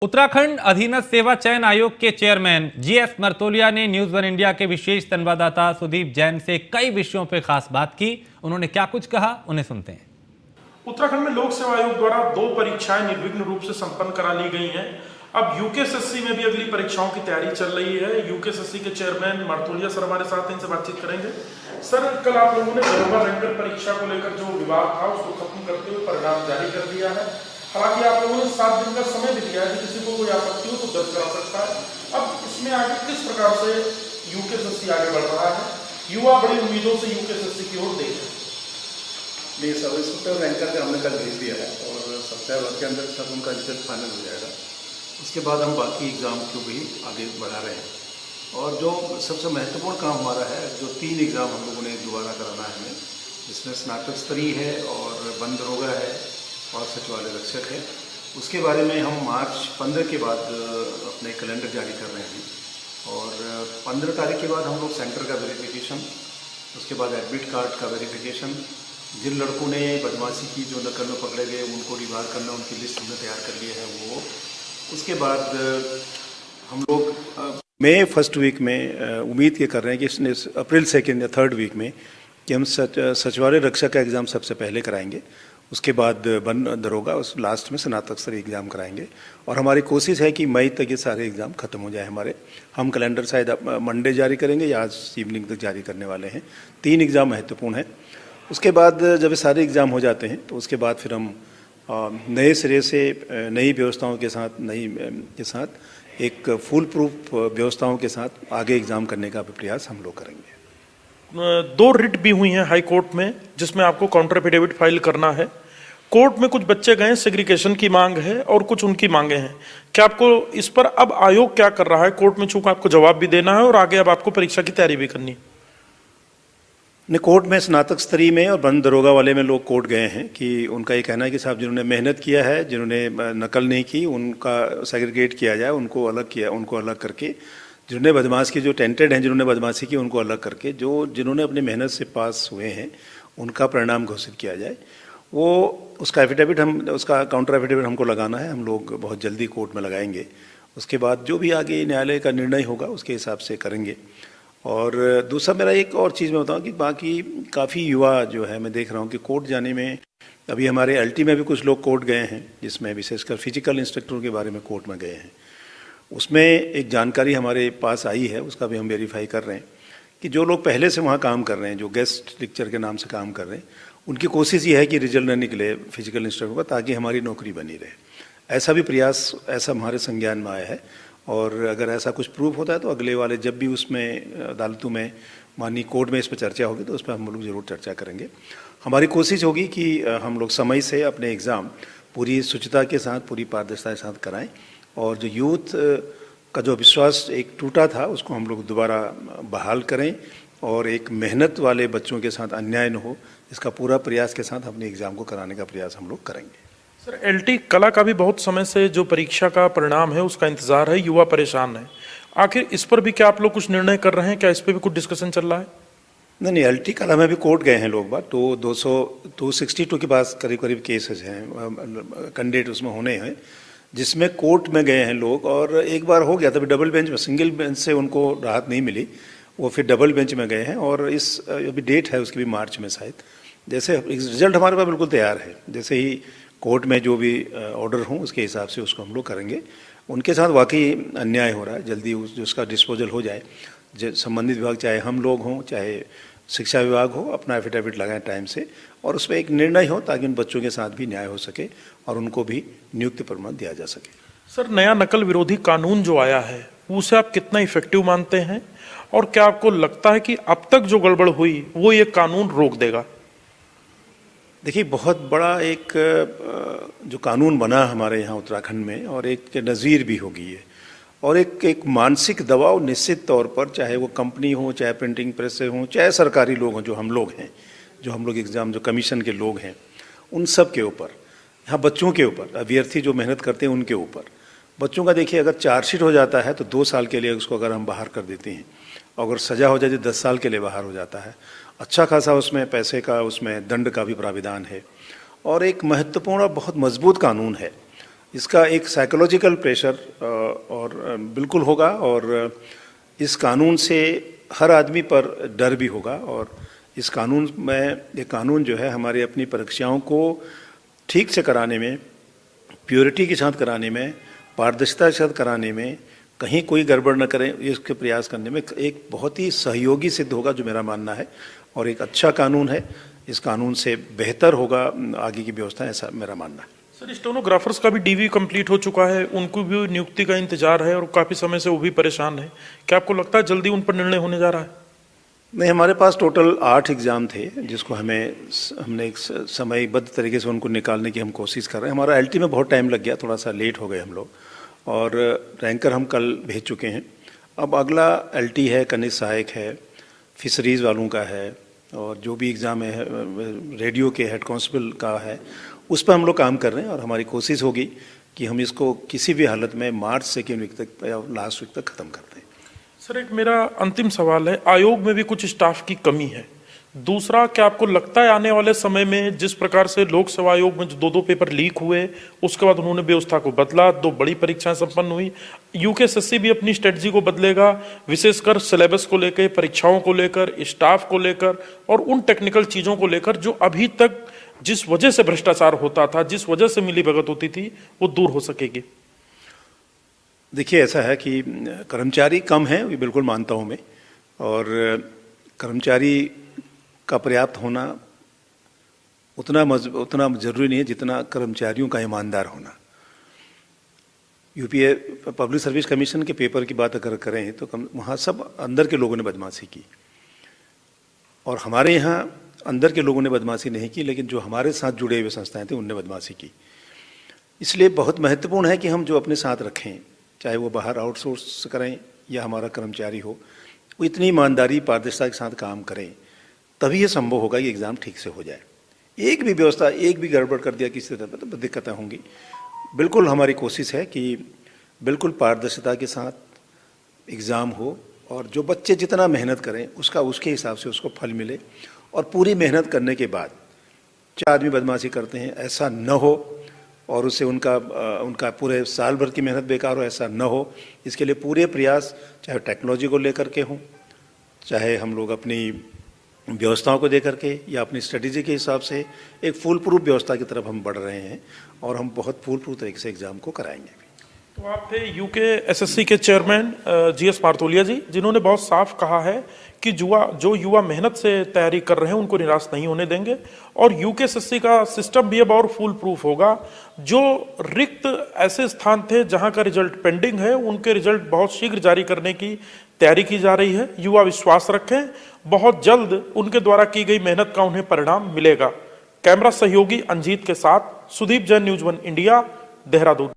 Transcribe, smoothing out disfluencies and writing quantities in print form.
उत्तराखंड अधीनस्थ सेवा चयन आयोग के चेयरमैन जीएस मर्तोलिया ने न्यूज वन इंडिया के विशेष संवाददाता सुदीप जैन से कई विषयों पर खास बात की। उन्होंने क्या कुछ कहा, उन्हें सुनते हैं। उत्तराखंड में लोक सेवा आयोग द्वारा 2 परीक्षाएं निर्विघ्न रूप से संपन्न करा ली गई हैं। अब यूकेएसएससी में भी अगली परीक्षाओं की तैयारी चल रही है। यूकेएसएससी के चेयरमैन मर्तोलिया सर हमारे साथ हैं, इनसे बातचीत करेंगे। सर, कल आप लोगों ने दरोगा रैंकर परीक्षा को लेकर जो विवाद था उसको खत्म करते हुए परिणाम जारी कर दिया है। हालांकि आप लोगों ने 7 दिन का समय भी दिया है कि किसी को कोई आपत्ति हो तो दर्ज करा सकता है। अब इसमें आगे किस प्रकार से यूकेएसएससी आगे बढ़ रहा है? युवा बड़ी उम्मीदों से यूकेएसएससी की ओर देख रहे हैं। नहीं, सब इंस्पेक्टर रैंकर का हमने कल भेज दिया है और सप्ताह भर के अंदर सब उनका रिजल्ट फाइनल हो जाएगा। उसके बाद हम बाकी एग्ज़ाम को भी आगे बढ़ा रहे हैं। और जो सबसे महत्वपूर्ण काम हमारा है, जो 3 एग्ज़ाम हम लोगों ने दोबारा कराना है हमें, जिसमें स्नातक स्तरीय है और वन दरोगा है और सचिवालय रक्षक है। उसके बारे में हम मार्च 15 के बाद अपने कैलेंडर जारी कर रहे हैं और 15 तारीख के बाद हम लोग सेंटर का वेरिफिकेशन, उसके बाद एडमिट कार्ड का वेरिफिकेशन, जिन लड़कों ने बदमाशी की, जो नकल में पकड़े गए, उनको रिवार करना, उनकी लिस्ट हमने तैयार कर ली है वो। उसके बाद हम लोग मई फर्स्ट वीक में उम्मीद ये कर रहे हैं कि अप्रैल 2nd या 3rd वीक में कि हम सचिवालय रक्षक का एग्ज़ाम सबसे पहले कराएंगे। उसके बाद वन दरोगा, उस लास्ट में स्नातक स्तरीय एग्ज़ाम कराएंगे। और हमारी कोशिश है कि मई तक ये सारे एग्ज़ाम ख़त्म हो जाए हमारे। हम कैलेंडर शायद मंडे जारी करेंगे या आज इवनिंग तक जारी करने वाले हैं। 3 एग्ज़ाम महत्वपूर्ण हैं। उसके बाद जब सारे एग्ज़ाम हो जाते हैं तो उसके बाद फिर हम नए सिरे से नई व्यवस्थाओं के साथ एक फुल प्रूफ व्यवस्थाओं के साथ आगे एग्ज़ाम करने का प्रयास हम लोग करेंगे। 2 रिट भी हुई हैं हाई कोर्ट में, जिसमें आपको काउंटर एफिडेविट फाइल करना है। कोर्ट में कुछ बच्चे गए, सेग्रीगेशन की मांग है और कुछ उनकी मांगे हैं। क्या आपको इस पर अब आयोग क्या कर रहा है? कोर्ट में चूंकि आपको जवाब भी देना है और आगे अब आपको परीक्षा की तैयारी भी करनी है। ने कोर्ट में स्नातक स्तरीय में और वन दरोगा वाले में लोग कोर्ट गए हैं कि उनका ये कहना है कि साहब जिन्होंने मेहनत किया है, जिन्होंने नकल नहीं की, उनका सेग्रीगेट किया जाए, उनको अलग करके, जिन्होंने बदमाश की, जो टेंटेड हैं, जिन्होंने बदमाशी की, उनको अलग करके, जिन्होंने अपनी मेहनत से पास हुए हैं उनका परिणाम घोषित किया जाए। वो उसका काउंटर एफिडेविट हमको लगाना है। हम लोग बहुत जल्दी कोर्ट में लगाएंगे। उसके बाद जो भी आगे न्यायालय का निर्णय होगा उसके हिसाब से करेंगे। और दूसरा मेरा एक और चीज़ मैं बताऊँ कि बाकी काफ़ी युवा जो है, मैं देख रहा हूँ कि कोर्ट जाने में, अभी हमारे एलटी में भी कुछ लोग कोर्ट गए हैं, जिसमें विशेषकर फिजिकल इंस्ट्रक्टरों के बारे में कोर्ट में गए हैं। उसमें एक जानकारी हमारे पास आई है, उसका भी हम वेरीफाई कर रहे हैं कि जो लोग पहले से वहाँ काम कर रहे हैं, जो गेस्ट लेक्चर के नाम से काम कर रहे हैं, उनकी कोशिश ये है कि रिजल्ट न निकले फिजिकल इंस्ट्रक्टर का, ताकि हमारी नौकरी बनी रहे। ऐसा भी प्रयास, ऐसा हमारे संज्ञान में आया है। और अगर ऐसा कुछ प्रूफ होता है तो अगले वाले जब भी उसमें अदालतों में, माननीय कोर्ट में इस पर चर्चा होगी तो उस पर हम लोग ज़रूर चर्चा करेंगे। हमारी कोशिश होगी कि हम लोग समय से अपने एग्ज़ाम पूरी शुचिता के साथ, पूरी पारदर्शिता के साथ कराएं और जो यूथ का जो विश्वास एक टूटा था उसको हम लोग दोबारा बहाल करें और एक मेहनत वाले बच्चों के साथ अन्याय न हो, इसका पूरा प्रयास के साथ अपने एग्ज़ाम को कराने का प्रयास हम लोग करेंगे। सर, एलटी कला का भी बहुत समय से जो परीक्षा का परिणाम है उसका इंतजार है, युवा परेशान है। आखिर इस पर भी क्या आप लोग कुछ निर्णय कर रहे हैं? क्या इस पर भी कुछ डिस्कशन चल रहा है? नहीं, एलटी कला में भी कोर्ट गए हैं लोग बात, तो 262 के पास करीब केसेस हैं, कैंडिडेट उसमें होने हैं, जिसमें कोर्ट में गए हैं लोग। और एक बार हो गया, तभी डबल बेंच में, सिंगल बेंच से उनको राहत नहीं मिली, वो फिर डबल बेंच में गए हैं। और इस अभी डेट है उसकी भी मार्च में शायद। जैसे रिजल्ट हमारे पास बिल्कुल तैयार है, जैसे ही कोर्ट में जो भी ऑर्डर हों उसके हिसाब से उसको हम लोग करेंगे। उनके साथ वाकई अन्याय हो रहा है, जल्दी उसका डिस्पोजल हो जाए। संबंधित विभाग, चाहे हम लोग हों, चाहे शिक्षा विभाग हो, अपना एफिडेविट लगाएं टाइम से और उसमें एक निर्णय हो ताकि उन बच्चों के साथ भी न्याय हो सके और उनको भी नियुक्ति प्रमाण दिया जा सके। सर, नया नकल विरोधी कानून जो आया है उसे आप कितना इफेक्टिव मानते हैं और क्या आपको लगता है कि अब तक जो गड़बड़ हुई वो ये कानून रोक देगा? देखिए, बहुत बड़ा एक जो कानून बना हमारे यहाँ उत्तराखंड में और एक नज़ीर भी होगी ये, और एक मानसिक दबाव निश्चित तौर पर, चाहे वो कंपनी हो, चाहे प्रिंटिंग प्रेस हो, चाहे सरकारी लोग हों, जो हम लोग एग्ज़ाम जो कमीशन के लोग हैं, उन सब के ऊपर, यहाँ बच्चों के ऊपर, अभ्यर्थी जो मेहनत करते हैं उनके ऊपर। बच्चों का देखिए, अगर चार्जशीट हो जाता है तो 2 साल के लिए उसको अगर हम बाहर कर देते हैं, अगर सज़ा हो जाए 10 साल के लिए बाहर हो जाता है। अच्छा खासा उसमें पैसे का, उसमें दंड का भी प्राविधान है और एक महत्वपूर्ण और बहुत मजबूत कानून है। इसका एक साइकोलॉजिकल प्रेशर और बिल्कुल होगा, और इस कानून से हर आदमी पर डर भी होगा। और इस कानून में, ये कानून जो है हमारे अपनी परीक्षाओं को ठीक से कराने में, प्योरिटी के साथ कराने में, पारदर्शिता के साथ कराने में, कहीं कोई गड़बड़ न करें इसके प्रयास करने में एक बहुत ही सहयोगी सिद्ध होगा, जो मेरा मानना है। और एक अच्छा कानून है, इस कानून से बेहतर होगा आगे की व्यवस्था, ऐसा मेरा मानना है। सर, स्टेनोग्राफर्स का भी डीवी कंप्लीट हो चुका है, उनको भी नियुक्ति का इंतजार है और काफी समय से वो भी परेशान है। क्या आपको लगता है जल्दी उन पर निर्णय होने जा रहा है? नहीं, हमारे पास टोटल 8 एग्ज़ाम थे, जिसको हमने एक समयबद्ध तरीके से उनको निकालने की हम कोशिश कर रहे हैं। हमारा एलटी में बहुत टाइम लग गया, थोड़ा सा लेट हो गए हम लोग, और रैंकर हम कल भेज चुके हैं। अब अगला एलटी है, कनिष्ठ सहायक है, फिशरीज़ वालों का है, और जो भी एग्ज़ाम है रेडियो के हेड कांस्टेबल का है, उस पर हम लोग काम कर रहे हैं। और हमारी कोशिश होगी कि हम इसको किसी भी हालत में मार्च सेकेंड वीक तक या लास्ट वीक तक ख़त्म कर दें। सर, एक मेरा अंतिम सवाल है, आयोग में भी कुछ स्टाफ की कमी है। दूसरा, क्या आपको लगता है आने वाले समय में जिस प्रकार से लोक सेवा आयोग में जो 2 पेपर लीक हुए, उसके बाद उन्होंने व्यवस्था को बदला, 2 बड़ी परीक्षाएं संपन्न हुई, यूकेएसएससी भी अपनी स्ट्रेटजी को बदलेगा, विशेषकर सिलेबस को लेकर, परीक्षाओं को लेकर, स्टाफ को लेकर और उन टेक्निकल चीजों को लेकर जो अभी तक जिस वजह से भ्रष्टाचार होता था, जिस वजह से मिलीभगत होती थी, वो दूर हो सकेगी? देखिए, ऐसा है कि कर्मचारी कम हैं, ये बिल्कुल मानता हूँ मैं, और कर्मचारी का पर्याप्त होना उतना ज़रूरी नहीं है जितना कर्मचारियों का ईमानदार होना। यूपीए पब्लिक सर्विस कमीशन के पेपर की बात अगर करें तो वहाँ सब अंदर के लोगों ने बदमाशी की, और हमारे यहाँ अंदर के लोगों ने बदमाशी नहीं की, लेकिन जो हमारे साथ जुड़े हुए संस्थाएं थे उनने बदमाशी की। इसलिए बहुत महत्वपूर्ण है कि हम जो अपने साथ रखें, चाहे वो बाहर आउटसोर्स करें या हमारा कर्मचारी हो, वो इतनी ईमानदारी, पारदर्शिता के साथ काम करें, तभी ये संभव होगा कि एग्ज़ाम ठीक से हो जाए। एक भी व्यवस्था, एक भी गड़बड़ कर दिया किसी तरह तो दिक्कतें होंगी। बिल्कुल हमारी कोशिश है कि बिल्कुल पारदर्शिता के साथ एग्ज़ाम हो, और जो बच्चे जितना मेहनत करें उसका उसके हिसाब से उसको फल मिले। और पूरी मेहनत करने के बाद 4 आदमी बदमाशी करते हैं, ऐसा न हो, और उससे उनका पूरे साल भर की मेहनत बेकार हो, ऐसा न हो। इसके लिए पूरे प्रयास, चाहे टेक्नोलॉजी को लेकर के हों, चाहे हम लोग अपनी व्यवस्थाओं को देकर के या अपनी स्ट्रेटेजी के हिसाब से, एक फुल प्रूफ व्यवस्था की तरफ हम बढ़ रहे हैं, और हम बहुत फुल प्रूफ तरीके से एग्ज़ाम को कराएंगे। तो आप थे यूकेएसएससी के चेयरमैन जीएस मारतोलिया जी, जिन्होंने बहुत साफ कहा है कि जो युवा मेहनत से तैयारी कर रहे हैं उनको निराश नहीं होने देंगे, और यूकेएसएससी का सिस्टम भी अब और फुल प्रूफ होगा। जो रिक्त ऐसे स्थान थे जहां का रिजल्ट पेंडिंग है, उनके रिजल्ट बहुत शीघ्र जारी करने की तैयारी की जा रही है। युवा विश्वास रखें, बहुत जल्द उनके द्वारा की गई मेहनत का उन्हें परिणाम मिलेगा। कैमरा सहयोगी अंजीत के साथ सुदीप जैन, न्यूज़ 1 इंडिया, देहरादून।